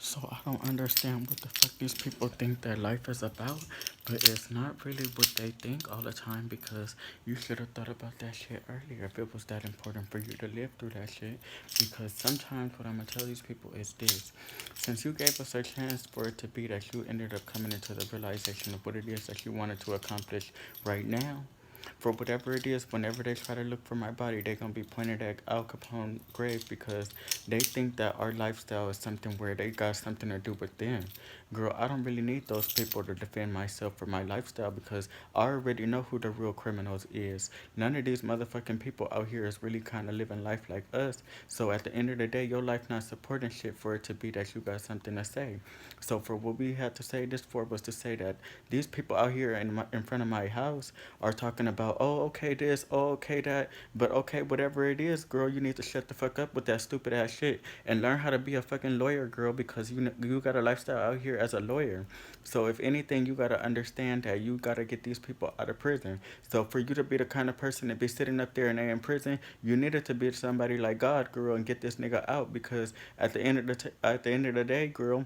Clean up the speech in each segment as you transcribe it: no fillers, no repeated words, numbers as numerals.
So I don't understand what the fuck these people think their life is about, but it's not really what they think all the time because you should have thought about that shit earlier if it was that important for you to live through that shit. Because sometimes what I'm gonna tell these people is this: since you gave us a chance for it to be that you ended up coming into the realization of what it is that you wanted to accomplish right now, for whatever it is, whenever they try to look for my body, they're gonna be pointed at Al Capone grave because they think that our lifestyle is something where they got something to do with them. Girl, I don't really need those people to defend myself for my lifestyle because I already know who the real criminals is. None of these motherfucking people out here is really kind of living life like us. So at the end of the day, your life not supporting shit for it to be that you got something to say. So for what we had to say this for was to say that these people out here in front of my house are talking about, oh, okay, this, oh, okay, that. But okay, whatever it is, girl, you need to shut the fuck up with that stupid ass shit and learn how to be a fucking lawyer, girl, because you got a lifestyle out here as a lawyer. So if anything, you gotta understand that you gotta get these people out of prison. So for you to be the kind of person that be sitting up there and they in prison, you needed to be somebody like God, girl, and get this nigga out because at the end of the day, girl,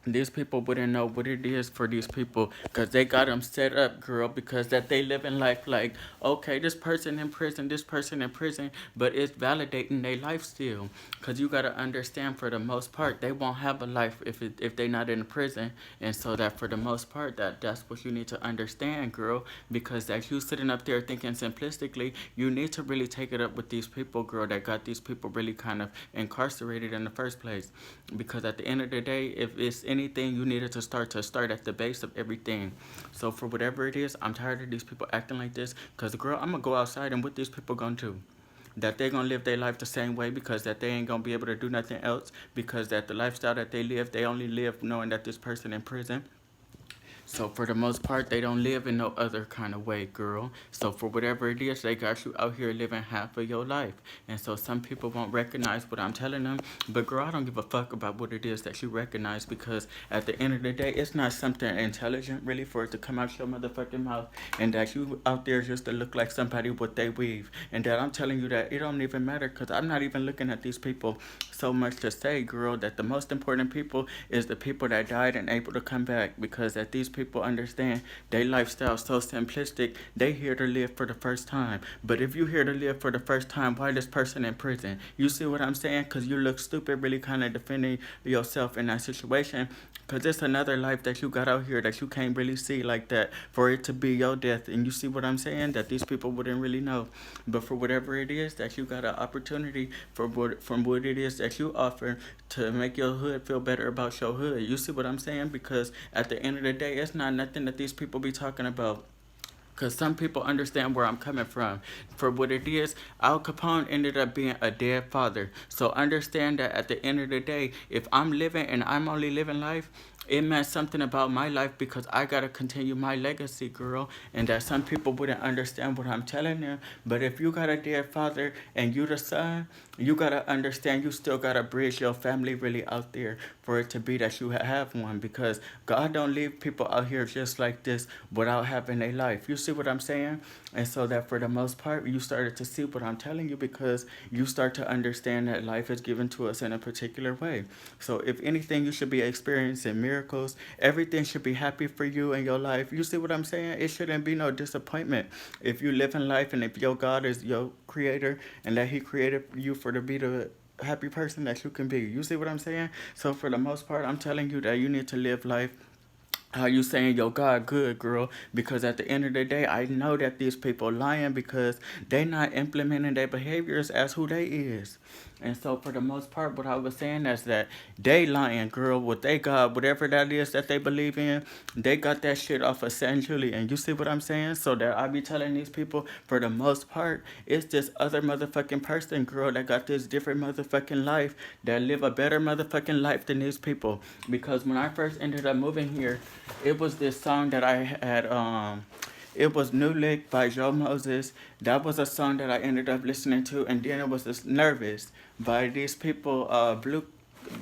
these people wouldn't know what it is for these people because they got them set up, girl, because that they live in life like, okay, this person in prison, this person in prison, but it's validating their life still. Because you got to understand, for the most part, they won't have a life if they not in prison. And so that for the most part, that's what you need to understand, girl, because that you sitting up there thinking simplistically, you need to really take it up with these people, girl, that got these people really kind of incarcerated in the first place. Because at the end of the day, if it's anything, you needed to start at the base of everything. So for whatever it is, I'm tired of these people acting like this. Cause girl, I'm gonna go outside and what these people gonna do? That they're gonna live their life the same way because that they ain't gonna be able to do nothing else because that the lifestyle that they live, they only live knowing that this person in prison. So for the most part, they don't live in no other kind of way, girl. So for whatever it is, they got you out here living half of your life. And so some people won't recognize what I'm telling them. But girl, I don't give a fuck about what it is that you recognize because at the end of the day, it's not something intelligent really for it to come out your motherfucking mouth and that you out there just to look like somebody with they weave. And that I'm telling you that it don't even matter because I'm not even looking at these people so much to say, girl, that the most important people is the people that died and able to come back because that these people understand their lifestyle so simplistic, they here to live for the first time. But if you here to live for the first time, why this person in prison? You see what I'm saying? Because you look stupid really kind of defending yourself in that situation because it's another life that you got out here that you can't really see like that for it to be your death. And you see what I'm saying? That these people wouldn't really know. But for whatever it is that you got an opportunity from what it is that you offer to make your hood feel better about your hood. You see what I'm saying? Because at the end of the day, it's not nothing that these people be talking about. Because some people understand where I'm coming from. For what it is, Al Capone ended up being a dead father. So understand that at the end of the day, if I'm living and I'm only living life, it meant something about my life because I gotta continue my legacy, girl. And that some people wouldn't understand what I'm telling them. But if you got a dead father and you the son, you gotta understand you still gotta bridge your family really out there for it to be that you have one because God don't leave people out here just like this without having a life. You see what I'm saying? And so that for the most part, you started to see what I'm telling you because you start to understand that life is given to us in a particular way. So if anything, you should be experiencing miracles. Everything should be happy for you in your life. You see what I'm saying? It shouldn't be no disappointment. If you live in life and if your God is your creator and that he created you for to be the happy person that you can be. You see what I'm saying? So for the most part, I'm telling you that you need to live life how you saying your God good, girl? Because at the end of the day, I know that these people lying because they not implementing their behaviors as who they is. And so for the most part, what I was saying is that they lying, girl. What they got, whatever that is that they believe in, they got that shit off of San Julian. You see what I'm saying? So that I be telling these people, for the most part, it's this other motherfucking person, girl, that got this different motherfucking life, that live a better motherfucking life than these people. Because when I first ended up moving here, it was this song that I had it was New Lick by Joe Moses. That was a song that I ended up listening to, and then it was this Nervous by these people, Blue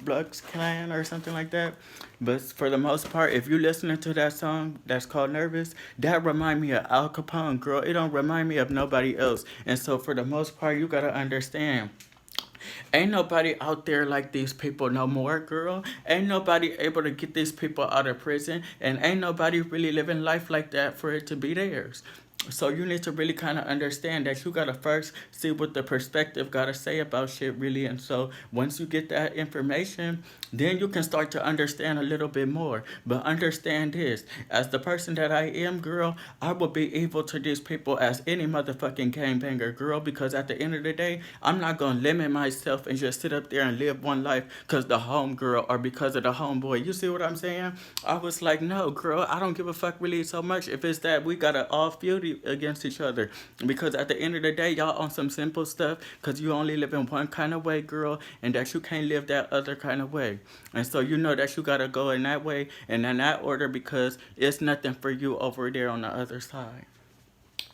Bloods Clan or something like that. But for the most part, if you listening to that song that's called Nervous, that remind me of Al Capone, girl. It don't remind me of nobody else. And so for the most part, you gotta understand Ain't nobody out there like these people no more, girl. Ain't nobody able to get these people out of prison, and ain't nobody really living life like that for it to be theirs. So you need to really kind of understand that you gotta first see what the perspective gotta say about shit really, and so once you get that information, then you can start to understand a little bit more. But understand this, as the person that I am, girl, I will be evil to these people as any motherfucking gangbanger, girl, because at the end of the day, I'm not gonna limit myself and just sit up there and live one life because the homegirl or because of the homeboy. You see what I'm saying? I was like, no, girl, I don't give a fuck really so much if it's that we gotta all feud against each other. Because at the end of the day, y'all on some simple stuff because you only live in one kind of way, girl, and that you can't live that other kind of way. And so you know that you gotta go in that way and in that order because it's nothing for you over there on the other side.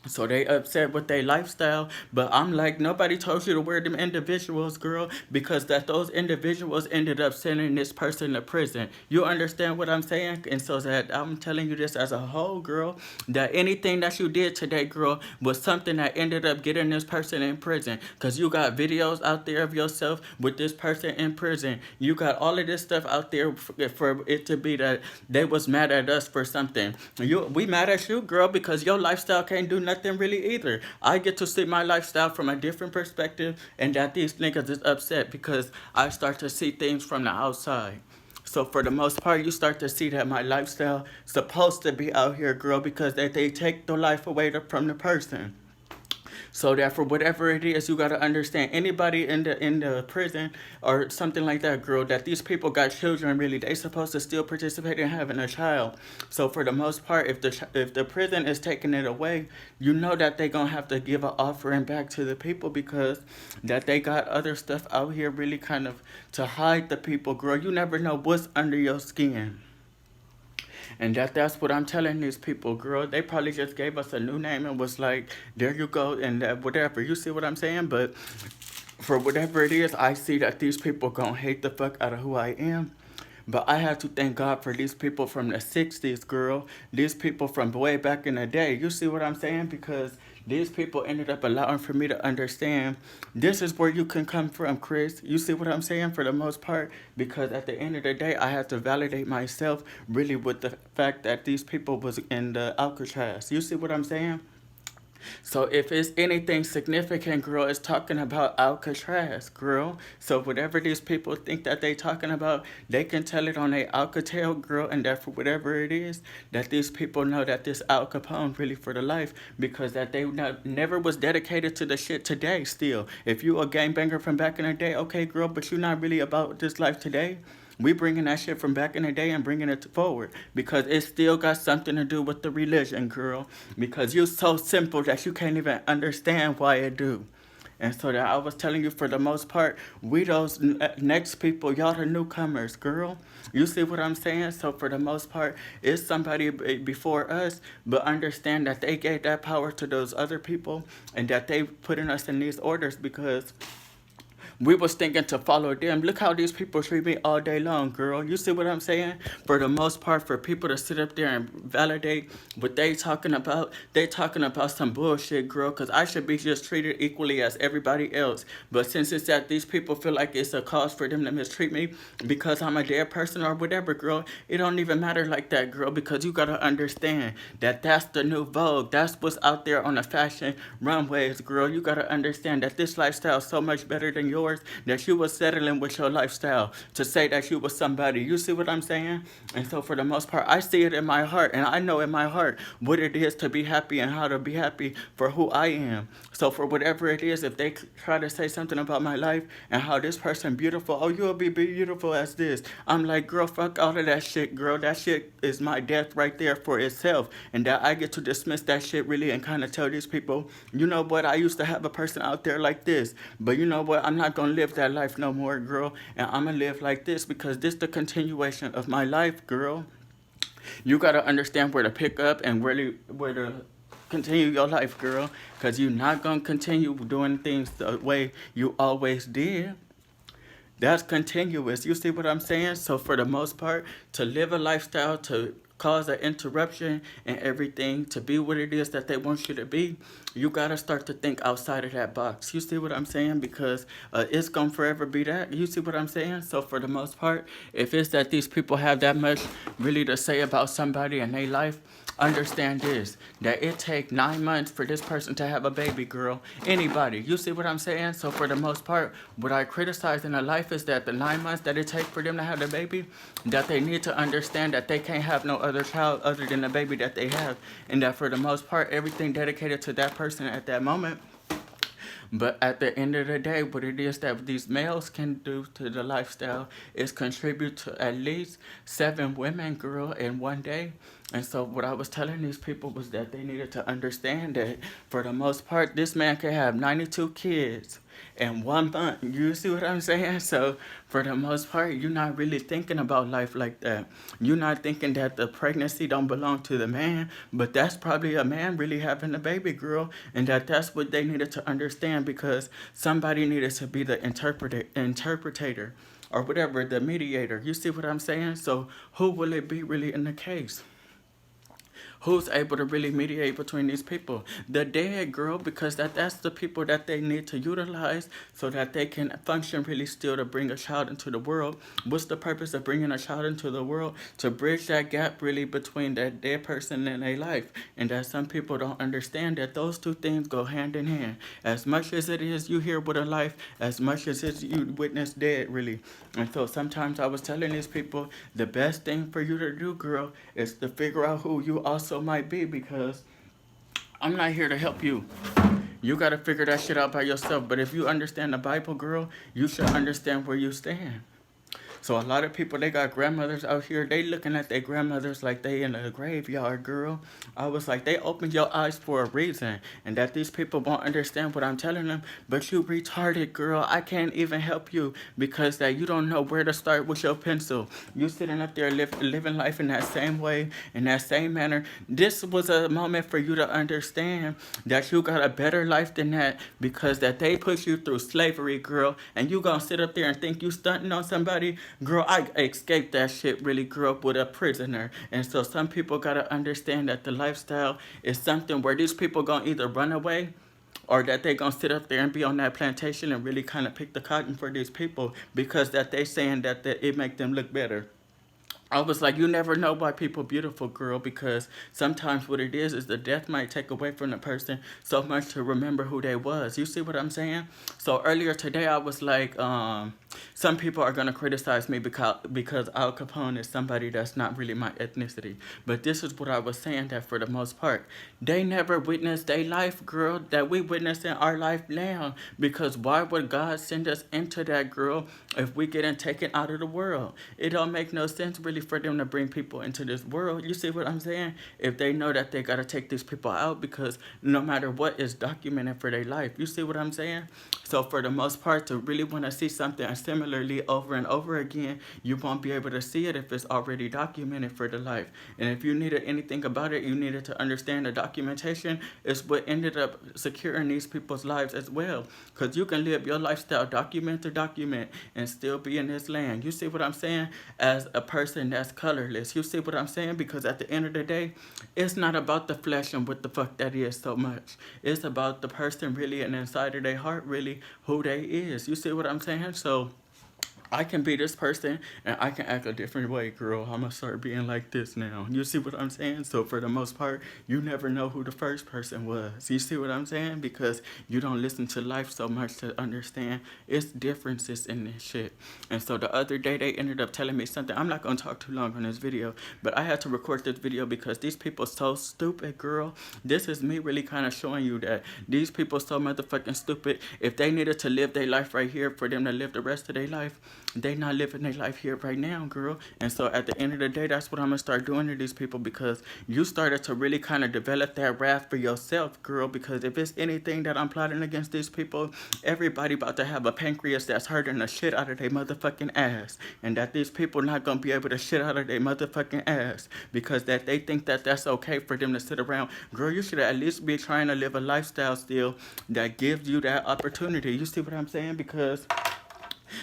So they upset with their lifestyle, but I'm like, nobody told you to wear them individuals, girl, because that those individuals ended up sending this person to prison. You understand what I'm saying? And so that I'm telling you this as a whole, girl, that anything that you did today, girl, was something that ended up getting this person in prison. Cause you got videos out there of yourself with this person in prison. You got all of this stuff out there for it to be that they was mad at us for something. We mad at you, girl, because your lifestyle can't do nothing really either. I get to see my lifestyle from a different perspective, and that these niggas is upset because I start to see things from the outside. So for the most part, you start to see that my lifestyle supposed to be out here, girl, because they take the life away from the person. So that for whatever it is, you gotta understand anybody in the prison or something like that, girl, that these people got children. Really, they supposed to still participate in having a child. So for the most part, if the prison is taking it away, you know that they gonna have to give an offering back to the people because that they got other stuff out here really kind of to hide the people, girl. You never know what's under your skin. And that's what I'm telling these people, girl. They probably just gave us a new name and was like, there you go, and whatever. You see what I'm saying? But for whatever it is, I see that these people gonna hate the fuck out of who I am. But I have to thank God for these people from the 60s, girl. These people from way back in the day. You see what I'm saying? Because these people ended up allowing for me to understand this is where you can come from, Chris. You see what I'm saying? For the most part, because at the end of the day, I had to validate myself really with the fact that these people was in the Alcatraz. You see what I'm saying? So if it's anything significant, girl, it's talking about Alcatraz, girl. So whatever these people think that they talking about, they can tell it on a Alcatel, girl, and that for whatever it is, that these people know that this Al Capone really for the life because that they never was dedicated to the shit today still. If you a gangbanger from back in the day, okay, girl, but you're not really about this life today. We bringing that shit from back in the day and bringing it forward because it still got something to do with the religion, girl. Because you're so simple that you can't even understand why it do. And so that I was telling you, for the most part, we those next people, y'all the newcomers, girl. You see what I'm saying? So for the most part, it's somebody before us, but understand that they gave that power to those other people and that they putting us in these orders because we was thinking to follow them. Look how these people treat me all day long, girl. You see what I'm saying? For the most part, for people to sit up there and validate what they talking about some bullshit, girl, because I should be just treated equally as everybody else. But since it's that these people feel like it's a cause for them to mistreat me because I'm a dead person or whatever, girl, it don't even matter like that, girl, because you got to understand that that's the new vogue. That's what's out there on the fashion runways, girl. You got to understand that this lifestyle is so much better than yours that you was settling with your lifestyle to say that you was somebody. You see what I'm saying? And so for the most part, I see it in my heart and I know in my heart what it is to be happy and how to be happy for who I am. So for whatever it is, if they try to say something about my life and how this person beautiful, oh, you'll be beautiful as this. I'm like, girl, fuck all of that shit, girl. That shit is my death right there for itself. And that I get to dismiss that shit really and kind of tell these people, you know what, I used to have a person out there like this, but you know what, I'm not gonna live that life no more, girl, and I'm gonna live like this because this the continuation of my life, girl. You gotta understand where to pick up and where to continue your life, girl, because you're not gonna continue doing things the way you always did. That's continuous. You see what I'm saying? So for the most part, to live a lifestyle, to cause an interruption and everything to be what it is that they want you to be, you gotta start to think outside of that box. You see what I'm saying? Because it's gonna forever be that. You see what I'm saying? So for the most part, if it's that these people have that much really to say about somebody in their life, understand this, that it take 9 months for this person to have a baby, girl. Anybody. You see what I'm saying? So for the most part, what I criticize in their life is that the 9 months that it takes for them to have the baby, that they need to understand that they can't have no other child other than the baby that they have. And that for the most part, everything dedicated to that person at that moment. But at the end of the day, what it is that these males can do to the lifestyle is contribute to at least 7 women, girl, in one day. And so what I was telling these people was that they needed to understand that for the most part, this man can have 92 kids in 1 month. You see what I'm saying? So for the most part, you're not really thinking about life like that. You're not thinking that the pregnancy don't belong to the man, but that's probably a man really having a baby, girl, and that's what they needed to understand, because somebody needed to be the interpreter or whatever, the mediator. You see what I'm saying? So who will it be really in the case? Who's able to really mediate between these people? The dead, girl, because that's the people that they need to utilize so that they can function really still to bring a child into the world. What's the purpose of bringing a child into the world? To bridge that gap really between that dead person and their life. And that some people don't understand that those two things go hand in hand. As much as it is you here with a life, as much as it's you witness dead, really. And so sometimes I was telling these people, the best thing for you to do, girl, is to figure out who you also might be, because I'm not here to help you. You got to figure that shit out by yourself. But if you understand the Bible, girl, you should understand where you stand. So a lot of people, they got grandmothers out here, they looking at their grandmothers like they in a graveyard, girl. I was like, they opened your eyes for a reason, and that these people won't understand what I'm telling them. But you retarded, girl. I can't even help you because that you don't know where to start with your pencil. You sitting up there living life in that same way, in that same manner. This was a moment for you to understand that you got a better life than that, because that they put you through slavery, girl, and you gonna sit up there and think you stunting on somebody. Girl, I escaped that shit, really grew up with a prisoner. And so some people got to understand that the lifestyle is something where these people going to either run away, or that they going to sit up there and be on that plantation and really kind of pick the cotton for these people, because that they saying that it make them look better. I was like, you never know why people beautiful, girl, because sometimes what it is the death might take away from the person so much to remember who they was. You see what I'm saying? So earlier today, I was like, some people are going to criticize me because Al Capone is somebody that's not really my ethnicity. But this is what I was saying, that for the most part, they never witnessed their life, girl, that we witness in our life now. Because why would God send us into that, girl, if we getting taken out of the world? It don't make no sense, really, for them to bring people into this world. You see what I'm saying? If they know that they got to take these people out, because no matter what is documented for their life. You see what I'm saying? So for the most part, to really want to see something similarly over and over again, you won't be able to see it if it's already documented for the life. And if you needed anything about it, you needed to understand the documentation is what ended up securing these people's lives as well. Because you can live your lifestyle document to document and still be in this land. You see what I'm saying? As a person that's colorless. You see what I'm saying? Because at the end of the day, it's not about the flesh and what the fuck that is so much. It's about the person really, and inside of their heart really, who they is. You see what I'm saying? So I can be this person and I can act a different way, girl. I'm gonna start being like this now. You see what I'm saying? So for the most part, you never know who the first person was. You see what I'm saying? Because you don't listen to life so much to understand its differences in this shit. And so the other day they ended up telling me something. I'm not gonna talk too long on this video, but I had to record this video because these people so stupid, girl. This is me really kind of showing you that these people so motherfucking stupid. If they needed to live their life right here for them to live the rest of their life, they not living their life here right now, girl. And so at the end of the day, that's what I'm gonna start doing to these people, because you started to really kind of develop that wrath for yourself, girl. Because if it's anything that I'm plotting against these people, everybody about to have a pancreas that's hurting the shit out of their motherfucking ass, and that these people not gonna be able to shit out of their motherfucking ass because that they think that that's okay for them to sit around. Girl, you should at least be trying to live a lifestyle still that gives you that opportunity. You see what I'm saying? Because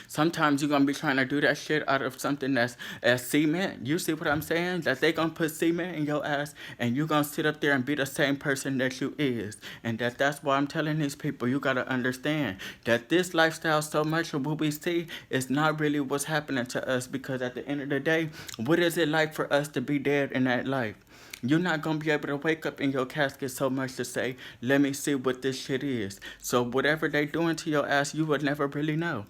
Sometimes you're gonna be trying to do that shit out of something that's as cement. You see what I'm saying? That they gonna put cement in your ass and you gonna sit up there and be the same person that you is. And that's why I'm telling these people you gotta understand that this lifestyle, so much of what we see is not really what's happening to us, because at the end of the day, what is it like for us to be dead in that life? You're not gonna be able to wake up in your casket so much to say, let me see what this shit is. So whatever they doing to your ass, you would never really know.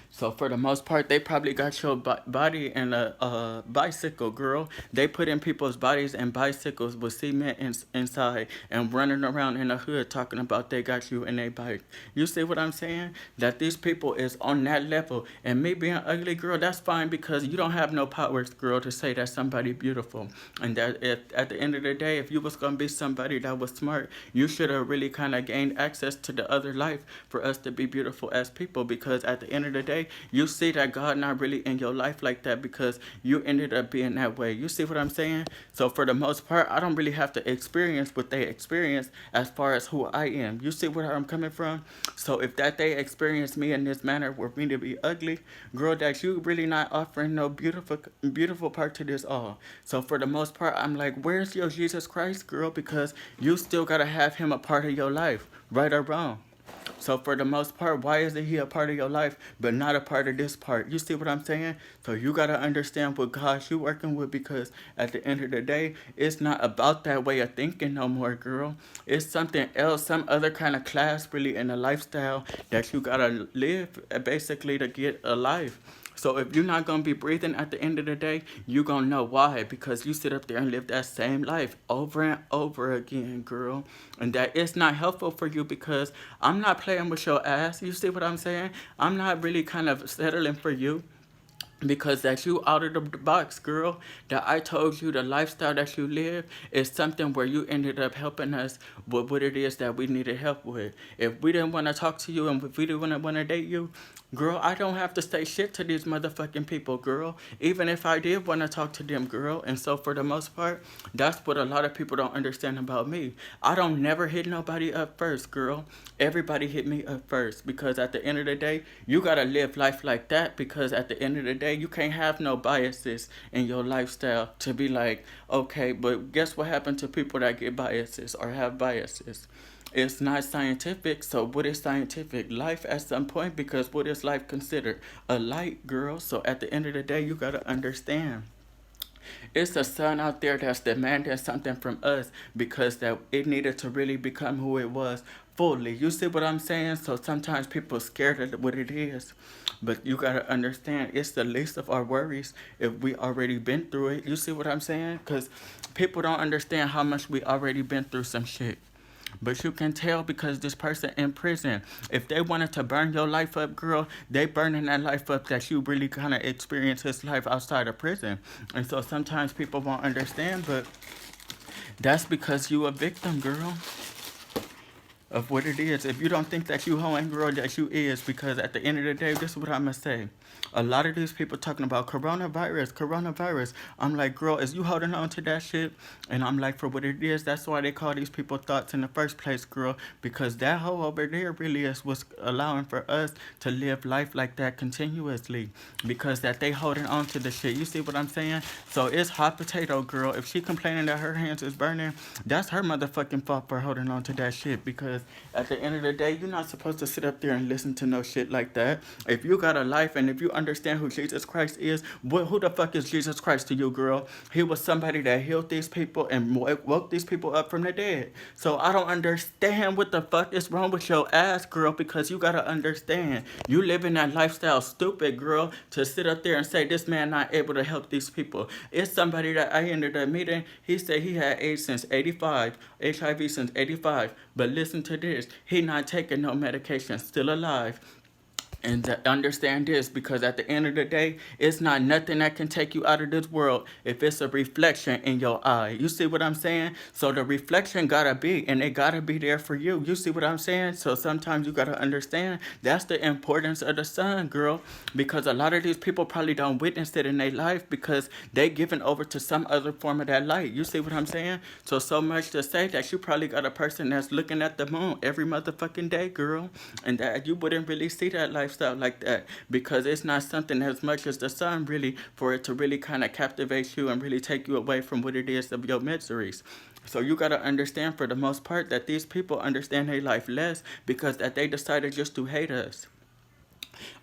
So for the most part, they probably got your body in a bicycle, girl. They put in people's bodies in bicycles with cement inside and running around in the hood talking about they got you in a bike. You see what I'm saying? That these people is on that level. And me being ugly, girl, that's fine, because you don't have no powers, girl, to say that somebody beautiful. And that if, at the end of the day, if you was gonna be somebody that was smart, you should have really kind of gained access to the other life for us to be beautiful as people. Because at the end of the day, you see that God not really in your life like that, because you ended up being that way. You see what I'm saying? So for the most part, I don't really have to experience what they experience as far as who I am. You see where I'm coming from? So if that they experience me in this manner for me to be ugly, girl, that you really not offering no beautiful part to this all. So for the most part, I'm like, where's your Jesus Christ, girl? Because you still gotta have him a part of your life, right or wrong. So for the most part, why isn't he a part of your life, but not a part of this part? You see what I'm saying? So you gotta understand what God you working with, because at the end of the day, it's not about that way of thinking no more, girl. It's something else, some other kind of class really in a lifestyle that you gotta live basically to get a life. So if you're not gonna be breathing at the end of the day, you gonna know why, because you sit up there and live that same life over and over again, girl. And that it's not helpful for you, because I'm not playing with your ass. You see what I'm saying? I'm not really kind of settling for you, because that you out of the box, girl. That I told you the lifestyle that you live is something where you ended up helping us with what it is that we needed help with. If we didn't want to talk to you and if we didn't want to date you, girl, I don't have to say shit to these motherfucking people, girl. Even if I did want to talk to them, girl. And so for the most part, that's what a lot of people don't understand about me. I don't never hit nobody up first, girl. Everybody hit me up first, because at the end of the day, you gotta live life like that, because at the end of the day, you can't have no biases in your lifestyle to be like, okay, but guess what happened to people that get biases or have biases? It's not scientific. So what is scientific? Life at some point, because what is life considered? A light, girl. So at the end of the day, you gotta understand. It's a sun out there that's demanding something from us, because that it needed to really become who it was fully. You see what I'm saying? So sometimes people scared of what it is. But you gotta understand, it's the least of our worries if we already been through it. You see what I'm saying? Because people don't understand how much we already been through some shit. But you can tell, because this person in prison, if they wanted to burn your life up, girl, they burning that life up that you really kind of experience his life outside of prison. And so sometimes people won't understand, but that's because you a victim, girl, of what it is. If you don't think that you hoeing, girl, that you is, because at the end of the day, this is what I'm gonna say. A lot of these people talking about coronavirus. I'm like, girl, is you holding on to that shit? And I'm like, for what it is, that's why they call these people thoughts in the first place, girl. Because that hoe over there really is what's allowing for us to live life like that continuously. Because that they holding on to the shit. You see what I'm saying? So it's hot potato, girl. If she complaining that her hands is burning, that's her motherfucking fault for holding on to that shit. Because at the end of the day, you're not supposed to sit up there and listen to no shit like that. If you got a life and if you understand who Jesus Christ is, who the fuck is Jesus Christ to you, girl? He was somebody that healed these people and woke these people up from the dead. So I don't understand what the fuck is wrong with your ass, girl, because you gotta understand. You living that lifestyle stupid, girl, to sit up there and say this man not able to help these people. It's somebody that I ended up meeting. He said he had AIDS since 85, HIV since 85. But listen to this. He not taking no medication, still alive. And to understand this, because at the end of the day, it's not nothing that can take you out of this world if it's a reflection in your eye. You see what I'm saying? So the reflection gotta be, and it gotta be there for you. You see what I'm saying? So sometimes you gotta understand that's the importance of the sun, girl. Because a lot of these people probably don't witness it in their life because they given over to some other form of that light. You see what I'm saying? So much to say that you probably got a person that's looking at the moon every motherfucking day, girl, and that you wouldn't really see that lifestyle like that because it's not something as much as the sun really for it to really kind of captivate you and really take you away from what it is of your miseries. So you gotta understand for the most part that these people understand their life less because that they decided just to hate us.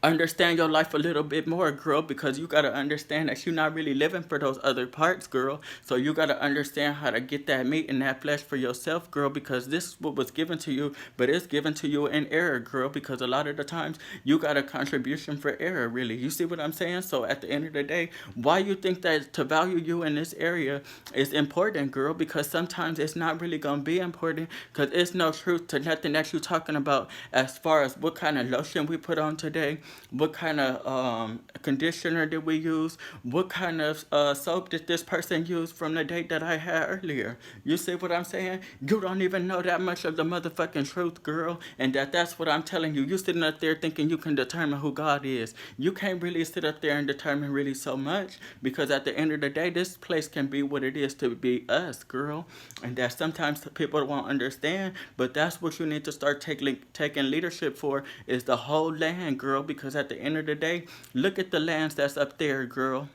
Understand your life a little bit more, girl, because you gotta understand that you're not really living for those other parts, girl. So you gotta understand how to get that meat and that flesh for yourself, girl, because this is what was given to you, but it's given to you in error, girl, because a lot of the times you got a contribution for error, really. You see what I'm saying? So at the end of the day, why you think that to value you in this area is important, girl, because sometimes it's not really gonna be important because it's no truth to nothing that you're talking about as far as what kind of lotion we put on today, what kind of conditioner did we use, what kind of soap did this person use from the date that I had earlier. You see what I'm saying? You don't even know that much of the motherfucking truth, girl, and that's what I'm telling you. You sitting up there thinking you can determine who God is. You can't really sit up there and determine really so much because at the end of the day, this place can be what it is to be us, girl, and that sometimes people won't understand, but that's what you need to start taking leadership for is the whole land, girl, because at the end of the day, look at the lands that's up there, girl.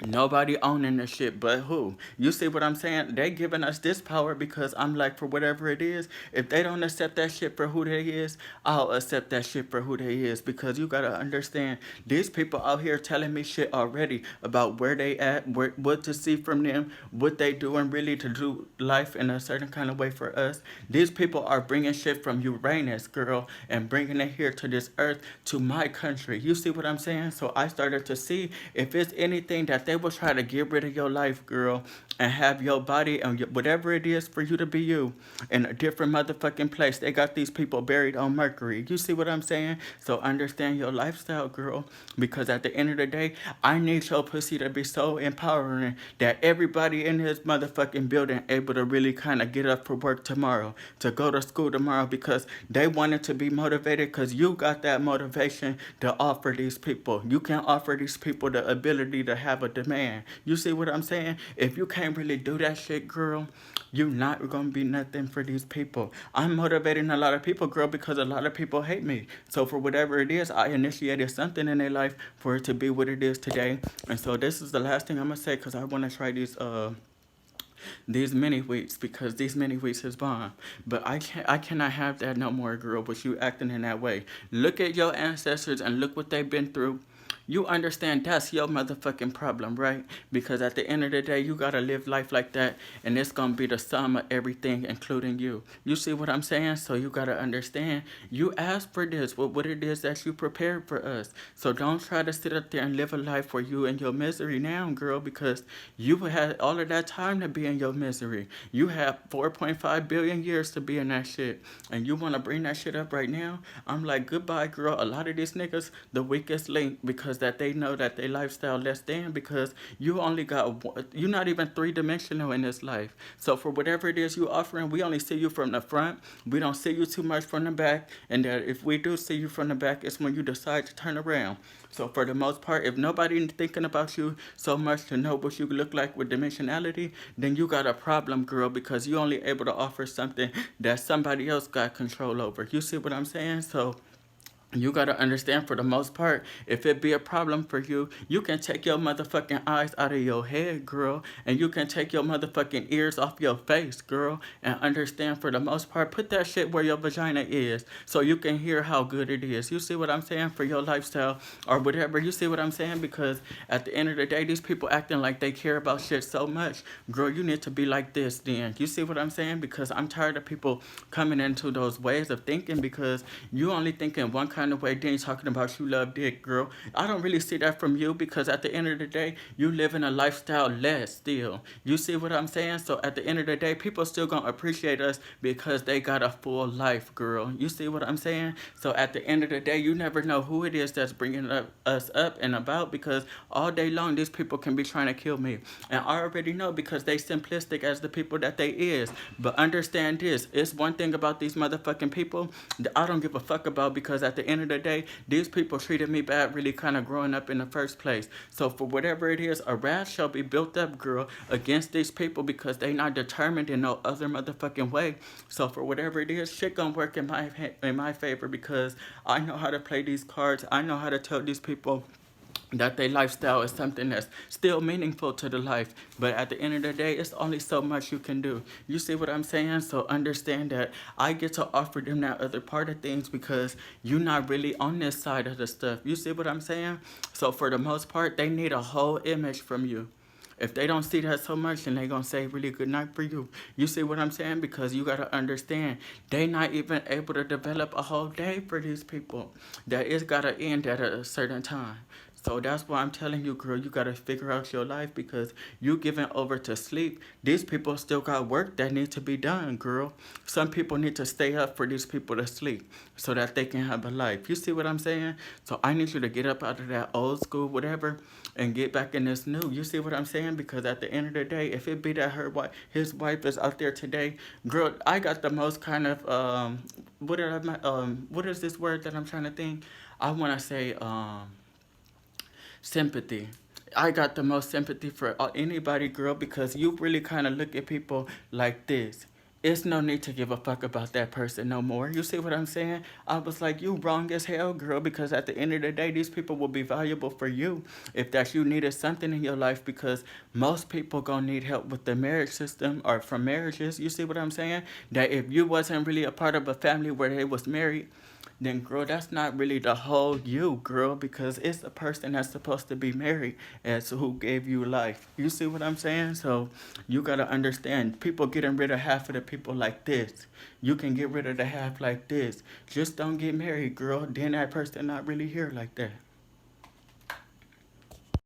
Nobody owning the shit but who? You see what I'm saying? They giving us this power because I'm like, for whatever it is, if they don't accept that shit for who they is, I'll accept that shit for who they is. Because you gotta understand, these people out here telling me shit already about where they at, what to see from them, what they doing really to do life in a certain kind of way for us. These people are bringing shit from Uranus, girl, and bringing it here to this earth, to my country. You see what I'm saying? So I started to see if it's anything that they will try to get rid of your life, girl, and have your body and whatever it is for you to be you in a different motherfucking place. They got these people buried on Mercury. You see what I'm saying? So understand your lifestyle, girl, because at the end of the day, I need your pussy to be so empowering that everybody in this motherfucking building able to really kind of get up for work tomorrow, to go to school tomorrow, because they wanted to be motivated because you got that motivation to offer these people. You can offer these people the ability to have a demand. You see what I'm saying? If you can't really do that shit, girl, you not gonna be nothing for these people. I'm motivating a lot of people, girl, because a lot of people hate me. So for whatever it is, I initiated something in their life for it to be what it is today. And so this is the last thing I'm gonna say because I wanna try these mini wheats because these mini wheats is bomb. But I cannot have that no more, girl, with you acting in that way. Look at your ancestors and look what they've been through. You understand that's your motherfucking problem, right? Because at the end of the day, you gotta live life like that, and it's gonna be the sum of everything, including you. You see what I'm saying? So you gotta understand, you asked for this, what it is that you prepared for us. So don't try to sit up there and live a life for you in your misery now, girl, because you had all of that time to be in your misery. You have 4.5 billion years to be in that shit, and you wanna bring that shit up right now? I'm like, goodbye, girl. A lot of these niggas, the weakest link, because that they know that they lifestyle less than, because you only got one, you're not even three-dimensional in this life. So for whatever it is you offering, we only see you from the front. We don't see you too much from the back, and that if we do see you from the back, it's when you decide to turn around. So for the most part, if nobody thinking about you so much to know what you look like with dimensionality, then you got a problem, girl, because you only able to offer something that somebody else got control over. You see what I'm saying? So you gotta understand, for the most part, if it be a problem for you, you can take your motherfucking eyes out of your head, girl, and you can take your motherfucking ears off your face, girl, and understand, for the most part, put that shit where your vagina is so you can hear how good it is. You see what I'm saying? For your lifestyle or whatever. You see what I'm saying? Because at the end of the day, these people acting like they care about shit so much. Girl, you need to be like this then. You see what I'm saying? Because I'm tired of people coming into those ways of thinking, because you only think in one kind kind of way, then talking about you love dick, girl. I don't really see that from you because at the end of the day, you live in a lifestyle less still. You see what I'm saying? So at the end of the day, people still gonna appreciate us because they got a full life, girl. You see what I'm saying? So at the end of the day, you never know who it is that's bringing us up and about because all day long, these people can be trying to kill me. And I already know because they simplistic as the people that they is. But understand this, it's one thing about these motherfucking people that I don't give a fuck about because at the end of the day, these people treated me bad really kind of growing up in the first place. So for whatever it is, a wrath shall be built up, girl, against these people because they not determined in no other motherfucking way. So for whatever it is, shit gonna work in my favor because I know how to play these cards. I know how to tell these people that their lifestyle is something that's still meaningful to the life. But at the end of the day, it's only so much you can do. You see what I'm saying? So understand that I get to offer them that other part of things because you're not really on this side of the stuff. You see what I'm saying? So for the most part, they need a whole image from you. If they don't see that so much, then they gonna say really good night for you. You see what I'm saying? Because you gotta understand, they not even able to develop a whole day for these people. That it's gotta end at a certain time. So that's why I'm telling you, girl, you gotta figure out your life because you giving over to sleep. These people still got work that needs to be done, girl. Some people need to stay up for these people to sleep so that they can have a life. You see what I'm saying? So I need you to get up out of that old school, whatever, and get back in this new. You see what I'm saying? Because at the end of the day, if it be that his wife is out there today, girl, I got the most kind of what is this word that I'm trying to think? I want to say sympathy. I got the most sympathy for anybody, girl, because you really kind of look at people like this. It's no need to give a fuck about that person no more. You see what I'm saying? I was like, you wrong as hell, girl, because at the end of the day, these people will be valuable for you if that you needed something in your life because most people gonna need help with the marriage system or from marriages. You see what I'm saying? That if you wasn't really a part of a family where they was married, then girl, that's not really the whole you, girl, because it's the person that's supposed to be married as who gave you life. You see what I'm saying? So you gotta understand, people getting rid of half of the people like this. You can get rid of the half like this. Just don't get married, girl. Then that person not really here like that.